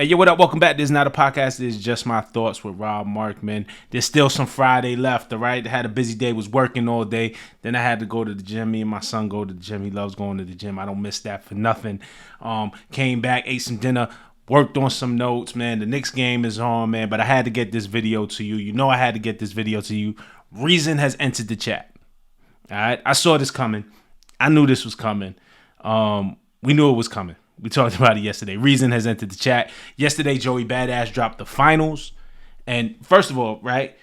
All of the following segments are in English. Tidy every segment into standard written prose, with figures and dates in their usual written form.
Hey, yo, what up? Welcome back. This is not a podcast. This is just my thoughts with Rob Markman. There's still some Friday left, all right? I had a busy day, was working all day. Then I had to go to the gym. Me and my son go to the gym. He loves going to the gym. I don't miss that for nothing. Came back, ate some dinner, worked on some notes, man. The Knicks game is on, man. But I had to get this video to you. You know I had to get this video to you. Reason has entered the chat. All right? I saw this coming. I knew this was coming. We knew it was coming. We talked about it yesterday. Reason has entered the chat. Yesterday, Joey Badass dropped the finals. And first of all, right,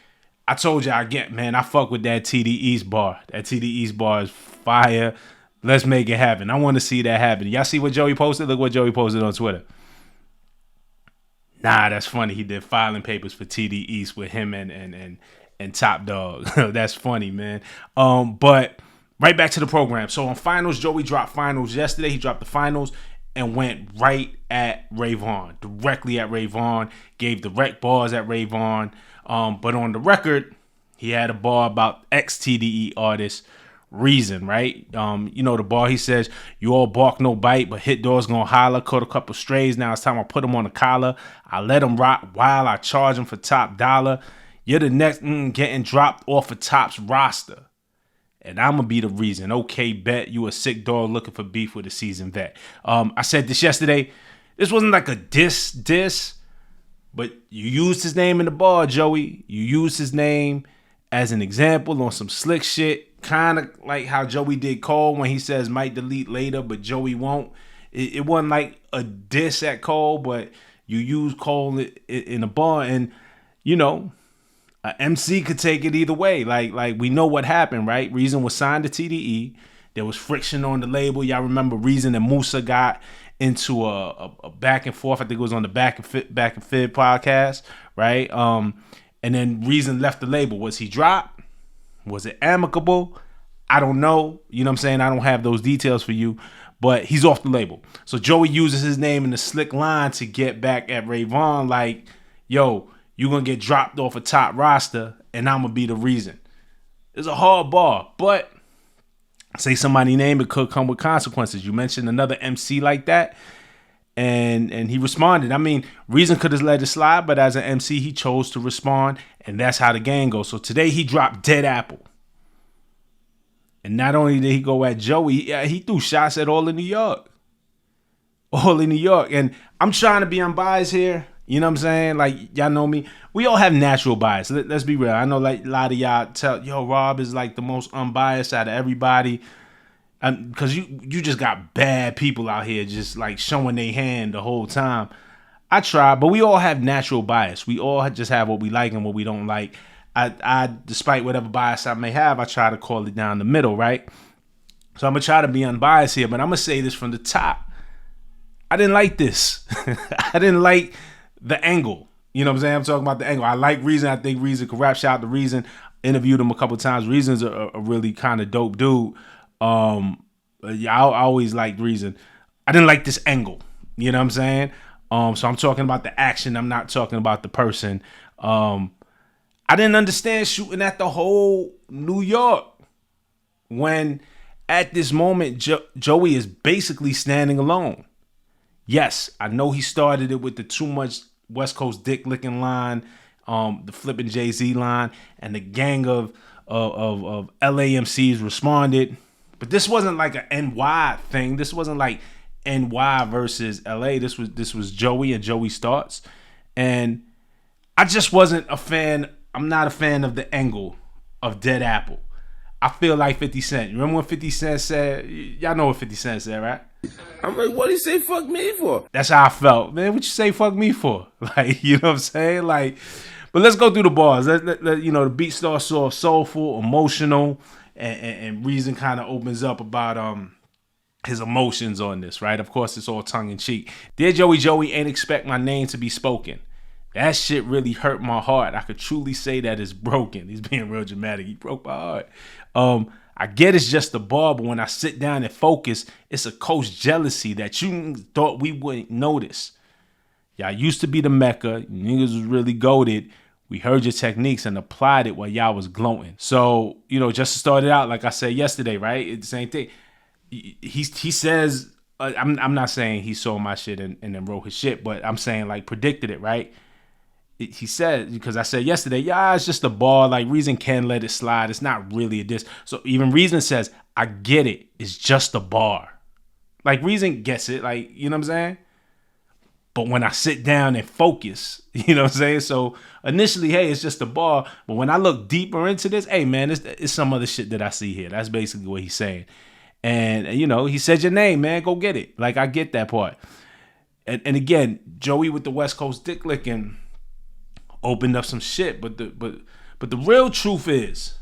I told you again, man, I fuck with that TD East bar. That TD East bar is fire. Let's make it happen. I want to see that happen. Y'all see what Joey posted? Look what Joey posted on Twitter. Nah, that's funny. He did filing papers for TD East with him and Top Dog. That's funny, man. But right back to the program. So on finals, Joey dropped finals yesterday. He dropped the finals and went right at Ray Vaughn, directly at Ray Vaughn, gave direct bars at Ray Vaughn. But on the record, he had a bar about ex-TDE artist Reason, right? You know the bar, he says, you all bark no bite, but hit doors gonna holler, caught a couple strays, now it's time I put him on a collar. I let him rock while I charge him for top dollar. You're the next getting dropped off a Top's roster. And I'm going to be the reason. Okay, bet you a sick dog looking for beef with a seasoned vet. I said this yesterday. This wasn't like a diss, but you used his name in the bar, Joey. You used his name as an example on some slick shit. Kind of like how Joey did Cole when he says might delete later, but Joey won't. It wasn't like a diss at Cole, but you used Cole in the bar. And, you know, MC could take it either way. Like we know what happened, right? Reason was signed to TDE. There was friction on the label. Y'all remember Reason and Musa got into a back and forth. I think it was on the Back and Fib podcast, right? And then Reason left the label. Was he dropped? Was it amicable? I don't know. You know what I'm saying? I don't have those details for you, but he's off the label. So Joey uses his name in the slick line to get back at Ray Vaughn like, yo, you're going to get dropped off a top roster, and I'm going to be the reason. It's a hard bar, but say somebody's name, it could come with consequences. You mentioned another MC like that, and he responded. I mean, Reason could have let it slide, but as an MC, he chose to respond, and that's how the game goes. So today he dropped Dead Apple. And not only did he go at Joey, he threw shots at all in New York. All in New York. And I'm trying to be unbiased here. You know what I'm saying? Like, y'all know me. We all have natural bias. Let's be real. I know like a lot of y'all tell, yo, Rob is like the most unbiased out of everybody. Because you just got bad people out here just like showing their hand the whole time. I try, but we all have natural bias. We all just have what we like and what we don't like. I despite whatever bias I may have, I try to call it down the middle, right? So I'm going to try to be unbiased here, but I'm going to say this from the top. I didn't like this. I didn't like the angle. You know what I'm saying? I'm talking about the angle. I like Reason. I think Reason could rap. Shout out to Reason. Interviewed him a couple times. Reason's a really kind of dope dude. I always liked Reason. I didn't like this angle. You know what I'm saying? So I'm talking about the action. I'm not talking about the person. I didn't understand shooting at the whole New York when at this moment Joey is basically standing alone. Yes, I know he started it with the too much West Coast dick licking line, the flipping Jay-Z line, and the gang of LAMCs responded. But this wasn't like an NY thing. This wasn't like NY versus LA. This was Joey and Joey starts. And I just wasn't a fan. I'm not a fan of the angle of Dead Apple. I feel like 50 Cent. You remember when 50 Cent said, y'all know what 50 Cent said, right? I'm like, what did he say fuck me for? That's how I felt. Man, what you say fuck me for? Like, you know what I'm saying? Like, but let's go through the bars. Let you know, the beat starts off soulful, emotional, and Reason kind of opens up about his emotions on this, right? Of course, it's all tongue in cheek. Dear Joey, ain't expect my name to be spoken. That shit really hurt my heart. I could truly say that it's broken. He's being real dramatic. He broke my heart. I get it's just a bar, but when I sit down and focus, it's a coach jealousy that you thought we wouldn't notice. Y'all used to be the Mecca. Niggas was really goated. We heard your techniques and applied it while y'all was gloating. So, you know, just to start it out, like I said yesterday, right? It's the same thing. He says I'm not saying he saw my shit and then wrote his shit, but I'm saying like predicted it, right? He said, because I said yesterday, yeah, it's just a bar. Like Reason can let it slide. It's not really a diss. So even Reason says, I get it. It's just a bar. Like Reason gets it. Like, you know what I'm saying? But when I sit down and focus, you know what I'm saying? So initially, hey, it's just a bar. But when I look deeper into this, hey, man, it's some other shit that I see here. That's basically what he's saying. And, you know, he said your name, man. Go get it. Like, I get that part. And again, Joey with the West Coast dick licking opened up some shit. But the real truth is,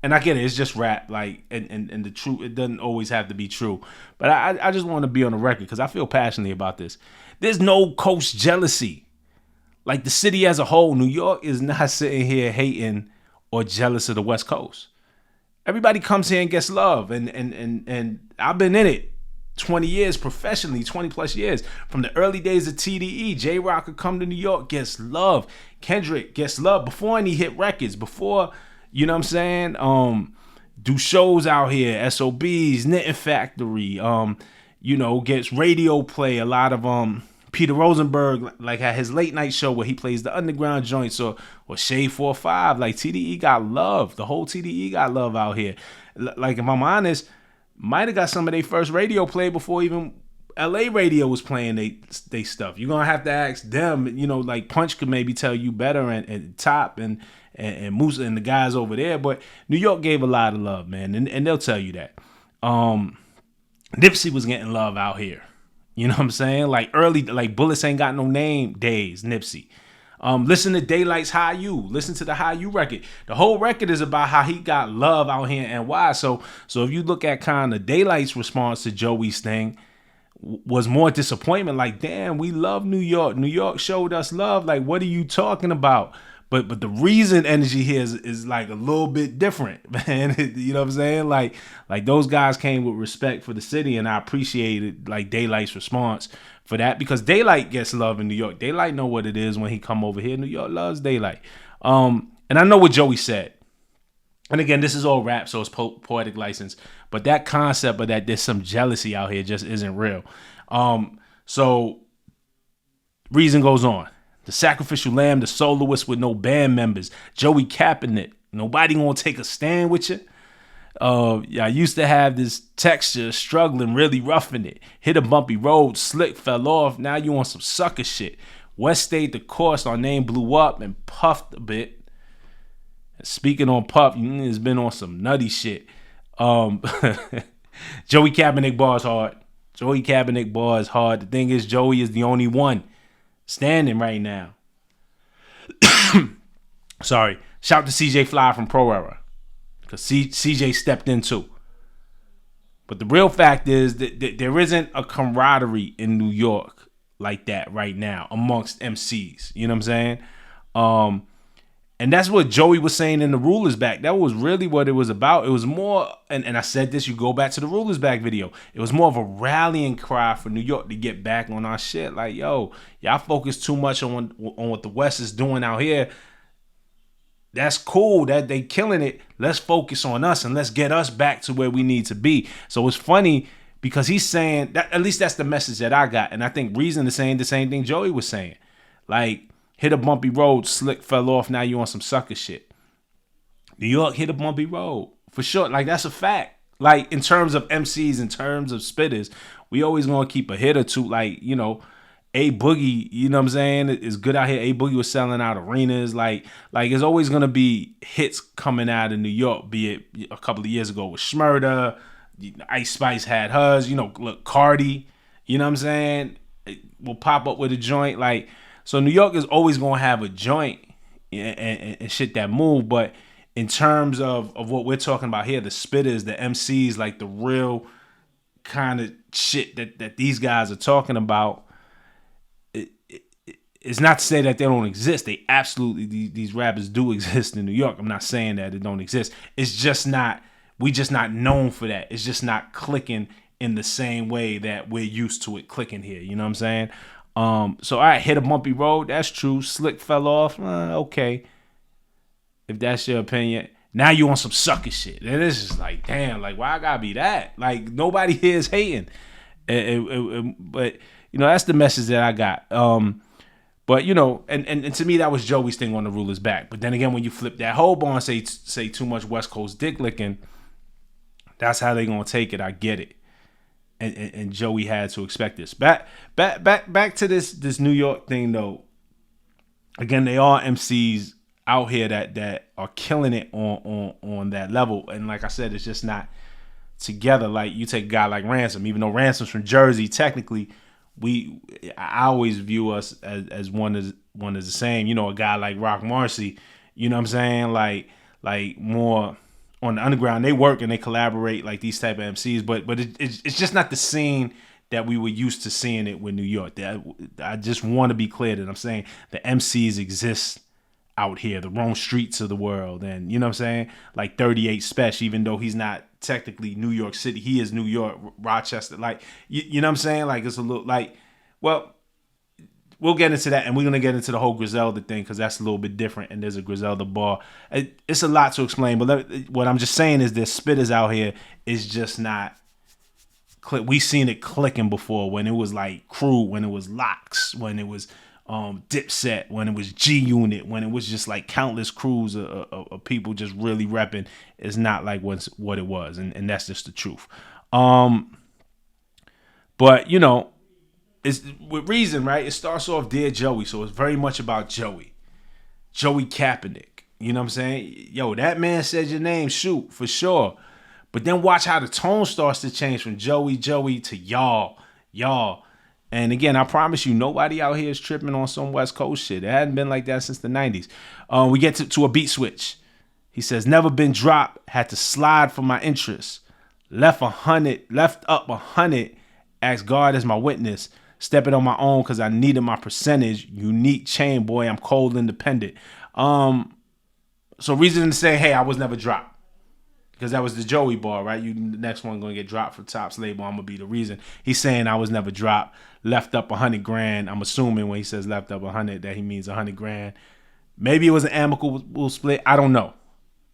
and I get it, it's just rap. Like, and the truth, it doesn't always have to be true. But I just want to be on the record because I feel passionately about this. There's no coast jealousy. Like the city as a whole, New York is not sitting here hating or jealous of the West Coast. Everybody comes here and gets love. And I've been in it 20 years professionally, 20 plus years. From the early days of TDE, J-Rock would come to New York, gets love. Kendrick gets love before any hit records, before, you know what I'm saying? Do shows out here, SOBs, Knitting Factory, you know, gets radio play. A lot of Peter Rosenberg, like had his late night show where he plays the underground joints, or Shade 4-5. Like TDE got love. The whole TDE got love out here. Like if I'm honest, might have got some of their first radio play before even LA radio was playing they stuff. You're gonna have to ask them, you know, like Punch could maybe tell you better, and Top and Musa and the guys over there. But New York gave a lot of love, man, and they'll tell you that. Nipsey was getting love out here. You know what I'm saying? Like early, like Bullets Ain't Got No Name days, Nipsey. Listen to Daylight's High You. Listen to the High You record. The whole record is about how he got love out here in NY. So if you look at kind of Daylight's response to Joey's thing, was more disappointment. Like, damn, we love New York. New York showed us love. Like, what are you talking about? But the Reason energy here is like a little bit different, man. You know what I'm saying? Like those guys came with respect for the city, and I appreciated like Daylight's response for that, because Daylight gets love in New York. Daylight know what it is when he come over here. New York loves Daylight. And I know what Joey said. And again, this is all rap, so it's poetic license. But that concept of that there's some jealousy out here just isn't real. So Reason goes on. The sacrificial lamb, the soloist with no band members. Joey capping it. Nobody gonna take a stand with you. I used to have this texture, struggling, really roughing it. Hit a bumpy road, slick, fell off. Now you on some sucker shit. West stayed the course, our name blew up and puffed a bit. Speaking on Puff, it's been on some nutty shit. Joey Kaepernick bars hard. Joey Kaepernick bars hard. The thing is, Joey is the only one standing right now. Sorry. Shout to CJ Fly from Pro Era, because CJ stepped in too. But the real fact is that there isn't a camaraderie in New York like that right now amongst MCs. You know what I'm saying? And that's what Joey was saying in the Rulers Back. That was really what it was about. It was more, and I said this, you go back to the Rulers Back video. It was more of a rallying cry for New York to get back on our shit. Like, yo, y'all focus too much on what the West is doing out here. That's cool that they killing it. Let's focus on us and let's get us back to where we need to be. So it's funny because he's saying, that, at least that's the message that I got. And I think Reason is saying the same thing Joey was saying. Like, hit a bumpy road, slick fell off, now you on some sucker shit. New York hit a bumpy road, for sure. Like, that's a fact. Like, in terms of MCs, in terms of spitters, we always gonna keep a hit or two. Like, you know, A Boogie, you know what I'm saying, is good out here. A Boogie was selling out arenas. Like it's always gonna be hits coming out of New York, be it a couple of years ago with Shmurda, Ice Spice had hers, you know, look, Cardi, you know what I'm saying, it will pop up with a joint. Like, so New York is always going to have a joint and shit that move. But in terms of what we're talking about here, the spitters, the MCs, like the real kind of shit that these guys are talking about, it's not to say that they don't exist. They absolutely, these rappers do exist in New York. I'm not saying that it don't exist. It's just not, we just not known for that. It's just not clicking in the same way that we're used to it clicking here. You know what I'm saying? So all right, hit a bumpy road. That's true. Slick fell off. Okay. If that's your opinion. Now you on some sucker shit. And it's just like, damn, like, why I gotta be that? Like, nobody here is hating. But that's the message that I got. But and to me that was Joey's thing on the ruler's back. But then again, when you flip that whole bar and say too much West Coast dick licking, that's how they gonna take it. I get it. And Joey had to expect this. Back to this New York thing though. Again, they are MCs out here that are killing it on that level. And like I said, it's just not together. Like you take a guy like Ransom, even though Ransom's from Jersey, technically, I always view us as one is the same. A guy like Rock Marcy, you know what I'm saying? Like more on the underground, they work and they collaborate like these type of MCs, but it's just not the scene that we were used to seeing it with New York. I just want to be clear that I'm saying the MCs exist out here, the wrong streets of the world, and you know what I'm saying? Like 38 Special, even though he's not technically New York City, he is New York, Rochester. Like you know what I'm saying? Like it's a little like, well, we'll get into that, and we're gonna get into the whole Griselda thing because that's a little bit different. And there's a Griselda bar. It's a lot to explain, but what I'm just saying is there's spitters out here is just not. We seen it clicking before when it was like Crew, when it was Locks, when it was Dipset, when it was G Unit, when it was just like countless crews of people just really repping. It's not like what it was, and that's just the truth. But it's with reason, right? It starts off Dear Joey, so it's very much about Joey Kaepernick. You know what I'm saying? Yo, that man said your name, shoot, for sure. But then watch how the tone starts to change from Joey to y'all. And again, I promise you, nobody out here is tripping on some West Coast shit. It hadn't been like that since the 90s. We get to a beat switch. He says, never been dropped, had to slide for my interest. Left up 100, asked God as my witness. Stepping on my own because I needed my percentage. Unique chain, boy, I'm cold independent. So reason to say, hey, I was never dropped. Because that was the Joey bar, right? The next one going to get dropped for Top's label. I'm going to be the reason. He's saying I was never dropped. Left up 100 grand. I'm assuming when he says left up 100 that he means 100 grand. Maybe it was an amicable split. I don't know.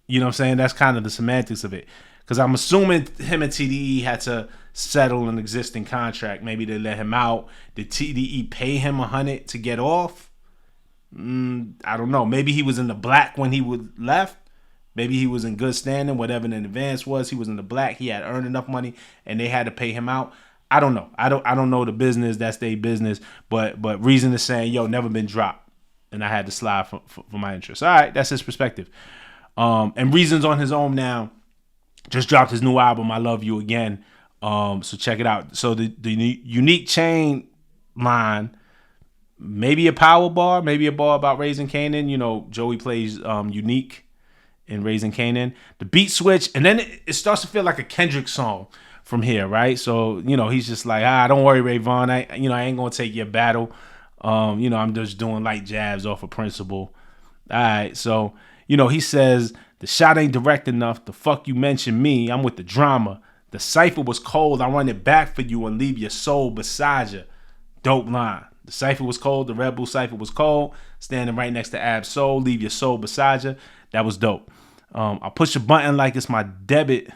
You know what I'm saying? That's kind of the semantics of it. Because I'm assuming him and TDE had to settle an existing contract. Maybe they let him out. Did TDE pay him 100 to get off? I don't know. Maybe he was in the black when he left. Maybe he was in good standing, whatever the advance was. He was in the black. He had earned enough money, and they had to pay him out. I don't know. I don't know the business. That's their business. But reason is saying, yo, never been dropped, and I had to slide for my interest. All right, that's his perspective. And Reason's on his own now. Just dropped his new album, I Love You Again. So check it out. So the unique chain line, maybe a power bar, maybe a bar about Raising Kanan. Joey plays Unique in Raising Kanan. The beat switch, and then it starts to feel like a Kendrick song from here, right? So, he's just like, don't worry, Rayvon. I ain't gonna take your battle. I'm just doing light jabs off of principle. All right, so, he says, the shot ain't direct enough. The fuck you mentioned me. I'm with the drama. The cipher was cold. I run it back for you and leave your soul beside you. Dope line. The cipher was cold. The Red Bull cipher was cold. Standing right next to Ab's soul. Leave your soul beside you. That was dope. I push a button like it's my debit.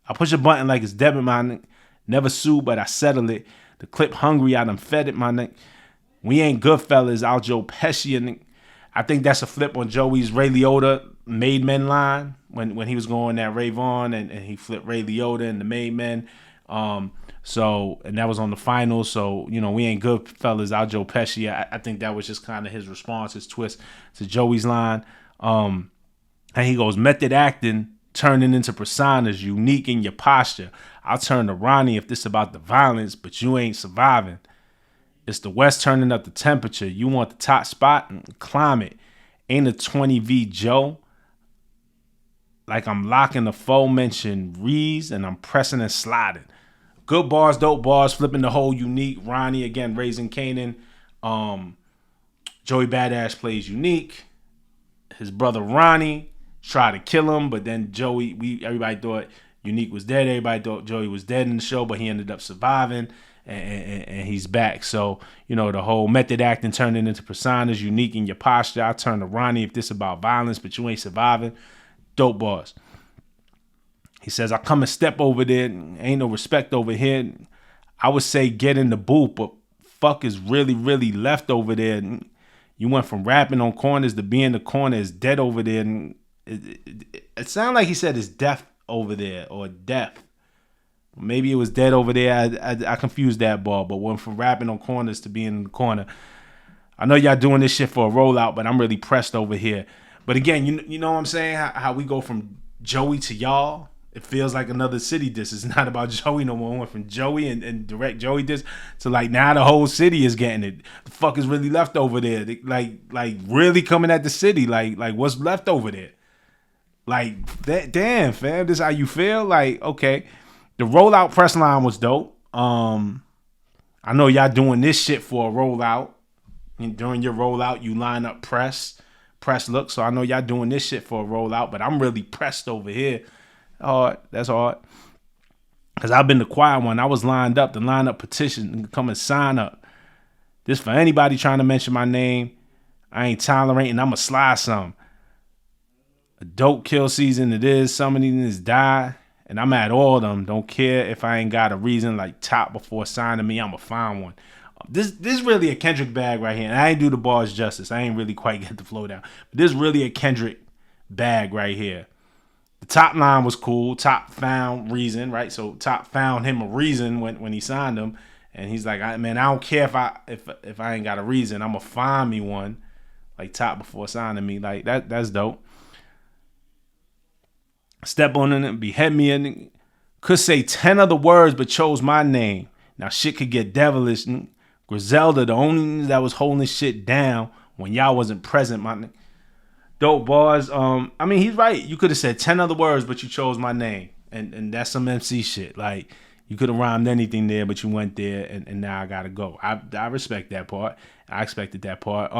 I push a button like it's debit, my nigga. Never sue, but I settle it. The clip hungry, I done fed it, my nigga. We ain't good fellas, I'll Joe Pesci, nigga. I think that's a flip on Joey's Ray Liotta Made Men line when he was going at Ray Vaughn and he flipped Ray Liotta and the Made Men. So, and that was on the finals. So, we ain't good fellas, I'll Joe Pesci. I think that was just kind of his response, his twist to Joey's line. And he goes, method acting, turning into personas, unique in your posture. I'll turn to Ronnie if this about the violence, but you ain't surviving. It's the West turning up the temperature. You want the top spot and climb it. Ain't a 20V Joe. Like I'm locking the aforementioned Rees and I'm pressing and sliding. Good bars, dope bars, flipping the whole Unique. Ronnie again, Raising Kanan. Joey Badass plays Unique. His brother Ronnie tried to kill him, but then everybody thought Unique was dead. Everybody thought Joey was dead in the show, but he ended up surviving, and he's back. So, the whole method acting turning into personas, Unique in your posture. I turn to Ronnie if this about violence, but you ain't surviving. Dope bars. He says, I come and step over there. Ain't no respect over here. I would say get in the booth, but fuck is really, really left over there. And you went from rapping on corners to being the corner is dead over there. And it sounded like he said it's death over there or death. Maybe it was dead over there. I confused that ball, but went from rapping on corners to being in the corner. I know y'all doing this shit for a rollout, but I'm really pressed over here. But again, you know what I'm saying? How we go from Joey to y'all? It feels like another city diss. It's not about Joey no more. We went from Joey and direct Joey diss to like now the whole city is getting it. The fuck is really left over there? Like really coming at the city. Like what's left over there? Like that, damn fam, this how you feel? Like okay, the rollout press line was dope. I know y'all doing this shit for a rollout. And during your rollout, you line up press look. So I know y'all doing this shit for a rollout, but I'm really pressed over here. Hard. That's hard. Because I've been the quiet one. I was lined up to line up petition and come and sign up. This for anybody trying to mention my name. I ain't tolerating. I'm going to slide some. A dope kill season it is. Some of these niggas die. And I'm at all of them. Don't care if I ain't got a reason like top before signing me. I'm going to find one. This really a Kendrick bag right here. And I ain't do the bars justice. I ain't really quite get the flow down. But this really a Kendrick bag right here. The top line was cool. Top found reason, right? So Top found him a reason when he signed him. And he's like, man, I don't care if I ain't got a reason. I'm going to find me one. Like Top before signing me. Like that's dope. Step on it, behead me, and could say 10 other words, but chose my name. Now shit could get devilish. Griselda, the only that was holding this shit down when y'all wasn't present, my dope bars. I mean, he's right. You could have said 10 other words, but you chose my name. And that's some MC shit. Like, you could have rhymed anything there, but you went there, and now I gotta go. I respect that part. I expected that part.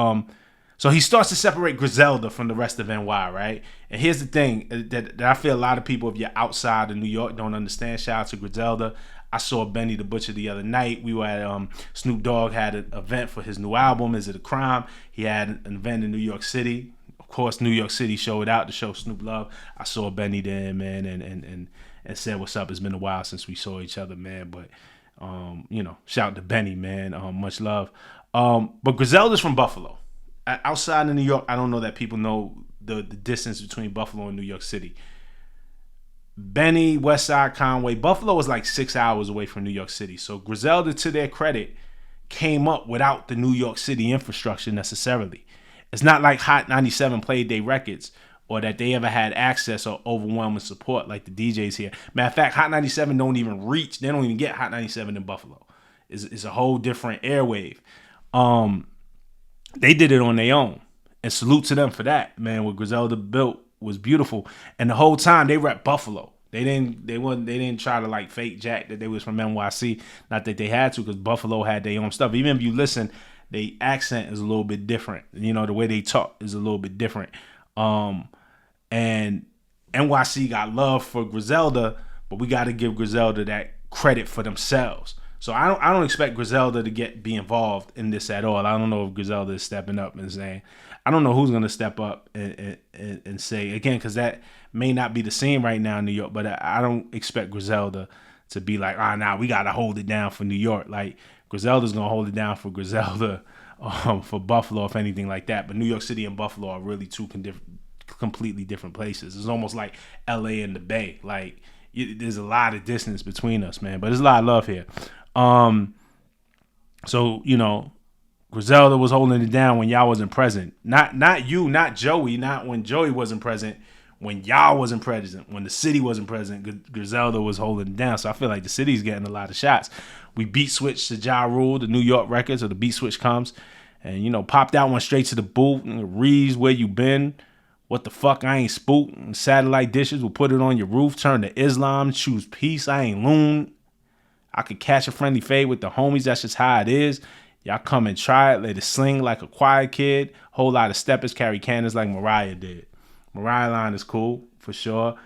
So he starts to separate Griselda from the rest of NY, right? And here's the thing that I feel a lot of people, if you're outside of New York, don't understand. Shout out to Griselda. I saw Benny the Butcher the other night. We were at Snoop Dogg had an event for his new album, Is It a Crime? He had an event in New York City. Of course, New York City showed out to show Snoop love. I saw Benny there, man, and said, what's up? It's been a while since we saw each other, man. But, shout out to Benny, man. Much love. But Griselda's from Buffalo. Outside of New York, I don't know that people know the distance between Buffalo and New York City. Benny, Westside, Conway. Buffalo is like 6 hours away from New York City. So Griselda, to their credit, came up without the New York City infrastructure necessarily. It's not like Hot 97 played their records or that they ever had access or overwhelming support like the DJs here. Matter of fact, Hot 97 don't even reach. They don't even get Hot 97 in Buffalo. It's a whole different airwave. They did it on their own. And salute to them for that, man. What Griselda built was beautiful. And the whole time they rep Buffalo. They didn't try to like fake jack that they was from NYC. Not that they had to, because Buffalo had their own stuff. Even if you listen, their accent is a little bit different. You know, the way they talk is a little bit different. And NYC got love for Griselda, but we got to give Griselda that credit for themselves. So I don't expect Griselda to be involved in this at all. I don't know if Griselda is stepping up and saying. I don't know who's gonna step up and say again, because that may not be the same right now in New York. But I don't expect Griselda to be like, we gotta hold it down for New York. Like Griselda's gonna hold it down for Griselda, for Buffalo, if anything like that. But New York City and Buffalo are really two completely different places. It's almost like LA and the Bay. Like there's a lot of distance between us, man. But there's a lot of love here. So, Griselda was holding it down when y'all wasn't present. Not you, not Joey, not when Joey wasn't present. When y'all wasn't present, when the city wasn't present, Griselda was holding it down. So I feel like the city's getting a lot of shots. We beat switch to Ja Rule, the New York record, so the beat switch comes. And, popped that one straight to the booth. Reeves, where you been? What the fuck, I ain't spooked. Satellite dishes, we'll put it on your roof. Turn to Islam, choose peace, I ain't loon. I could catch a friendly fade with the homies. That's just how it is. Y'all come and try it. Let it sling like a quiet kid. Whole lot of steppers carry cannons like Mariah did. Mariah line is cool, for sure.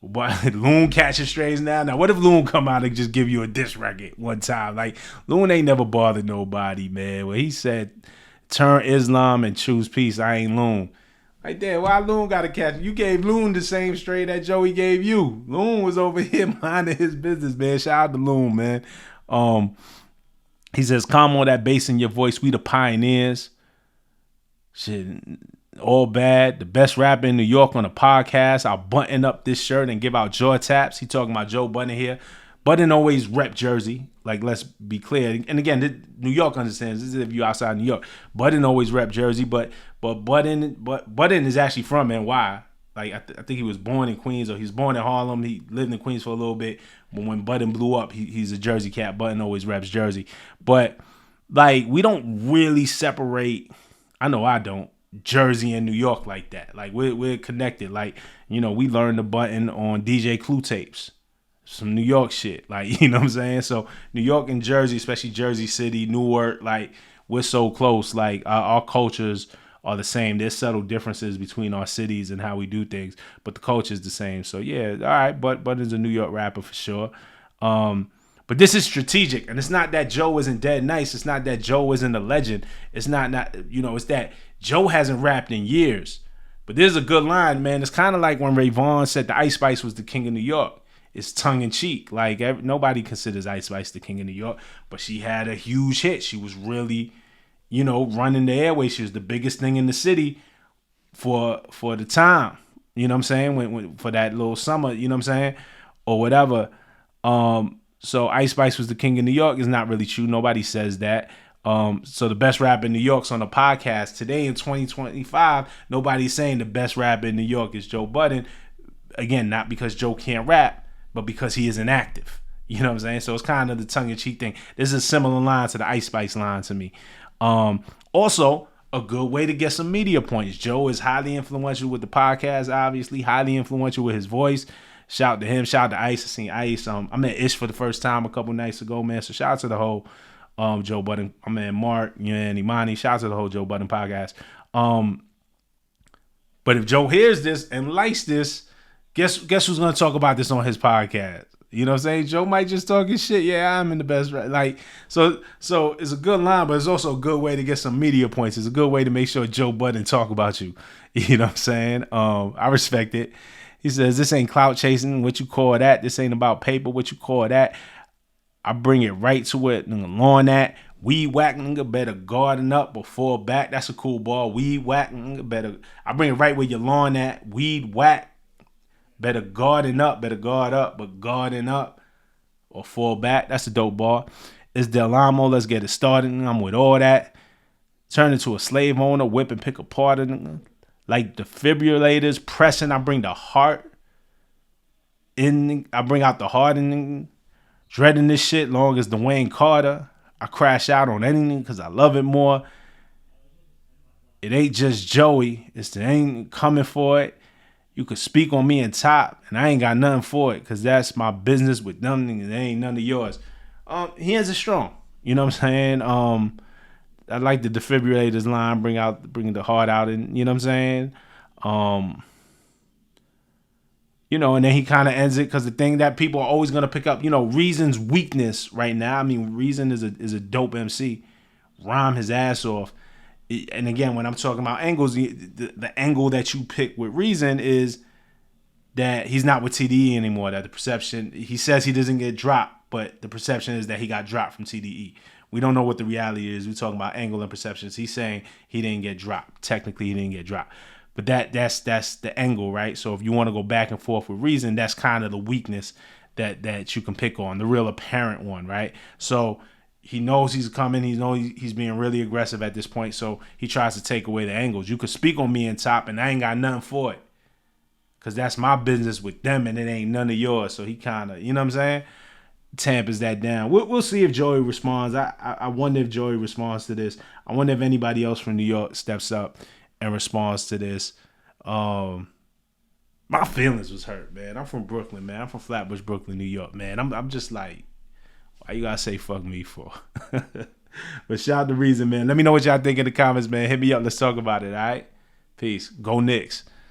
But Loon catching strays now. Now, what if Loon come out and just give you a diss record one time? Like, Loon ain't never bothered nobody, man. When he said, turn Islam and choose peace, I ain't Loon. Like, damn, why Loon got to catch it? You gave Loon the same stray that Joey gave you. Loon was over here minding his business, man. Shout out to Loon, man. He says, calm on that bass in your voice. We the pioneers. Shit, all bad. The best rapper in New York on a podcast. I'll button up this shirt and give out jaw taps. He talking about Joe Budden here. Budden always rep Jersey. Like, let's be clear. And again, New York understands. This is if you outside New York. Budden always rep Jersey, but Budden is actually from NY. Like, I think he was born in Queens, or he was born in Harlem. He lived in Queens for a little bit. But when Budden blew up, he's a Jersey cat. Budden always reps Jersey. But, like, we don't really separate, I know I don't, Jersey and New York like that. Like, we're connected. Like, you know, we learned the Budden on DJ Clue tapes. Some New York shit. Like, you know what I'm saying? So, New York and Jersey, especially Jersey City, Newark, like, we're so close. Like, our cultures are the same. There's subtle differences between our cities and how we do things, but the culture is the same. So yeah, all right, but is a New York rapper for sure. But this is strategic, and it's not that Joe isn't dead nice. It's not that Joe isn't a legend. It's not it's that Joe hasn't rapped in years. But there's a good line, man. It's kind of like when Ray Vaughn said the Ice Spice was the king of New York. It's tongue in cheek. Like, nobody considers Ice Spice the king of New York, but she had a huge hit. She was really, running the airways. She was the biggest thing in the city for the time. You know what I'm saying? When for that little summer, you know what I'm saying? Or whatever. So Ice Spice was the king of New York is not really true. Nobody says that. So the best rapper in New York's on the podcast. Today in 2025, nobody's saying the best rapper in New York is Joe Budden. Again, not because Joe can't rap, but because he isn't active. You know what I'm saying? So it's kind of the tongue-in-cheek thing. This is a similar line to the Ice Spice line to me. Also, a good way to get some media points. Joe is highly influential with the podcast, obviously. Highly influential with his voice. Shout out to him. Shout out to Ice. I seen Ice. I met Ish for the first time a couple nights ago, man. So shout out to the whole Joe Budden. My man Mark, and Imani. Shout out to the whole Joe Budden podcast. But if Joe hears this and likes this, guess who's gonna talk about this on his podcast? You know what I'm saying? Joe might just talk his shit. Yeah, I'm in the best. Like, so it's a good line, but it's also a good way to get some media points. It's a good way to make sure Joe Budden talk about you. You know what I'm saying? I respect it. He says, this ain't clout chasing. What you call that? This ain't about paper. What you call that? I bring it right to it. Lawn that. Weed whack, nigga, better guarding up before back. That's a cool ball. Weed whack, nigga, better. I bring it right where your lawn at. Weed whack. Better guarding up, better guard up, but guarding up or fall back. That's a dope ball. It's Del Amo. Let's get it started. I'm with all that. Turn into a slave owner, whip and pick apart. Like defibrillators, pressing. I bring the heart in. I bring out the heart in. Dreading this shit long as Dwayne Carter. I crash out on anything because I love it more. It ain't just Joey. It's the ain't coming for it. You could speak on me and top, and I ain't got nothing for it because that's my business with them, and it ain't none of yours. Hands are strong. You know what I'm saying? I like the defibrillators line, bring the heart out, and you know what I'm saying? And then he kind of ends it because the thing that people are always going to pick up, Reason's weakness right now. I mean, Reason is a dope MC. Rhyme his ass off. And again, when I'm talking about angles, the angle that you pick with Reason is that he's not with TDE anymore. That the perception, he says he doesn't get dropped, but the perception is that he got dropped from TDE. We don't know what the reality is. We're talking about angle and perceptions. He's saying he didn't get dropped. Technically, he didn't get dropped. But that's the angle, right? So if you want to go back and forth with Reason, that's kind of the weakness that you can pick on, the real apparent one, right? So he knows he's coming. He knows he's being really aggressive at this point, so he tries to take away the angles. You could speak on me and top, and I ain't got nothing for it because that's my business with them, and it ain't none of yours. So he kind of, you know what I'm saying, tampers that down. We'll see if Joey responds. I wonder if Joey responds to this. I wonder if anybody else from New York steps up and responds to this. My feelings was hurt, man. I'm from Brooklyn, man. I'm from Flatbush, Brooklyn, New York, man. I'm just like, why you gotta say fuck me for? But shout out to Reason, man. Let me know what y'all think in the comments, man. Hit me up. Let's talk about it, all right? Peace. Go Knicks.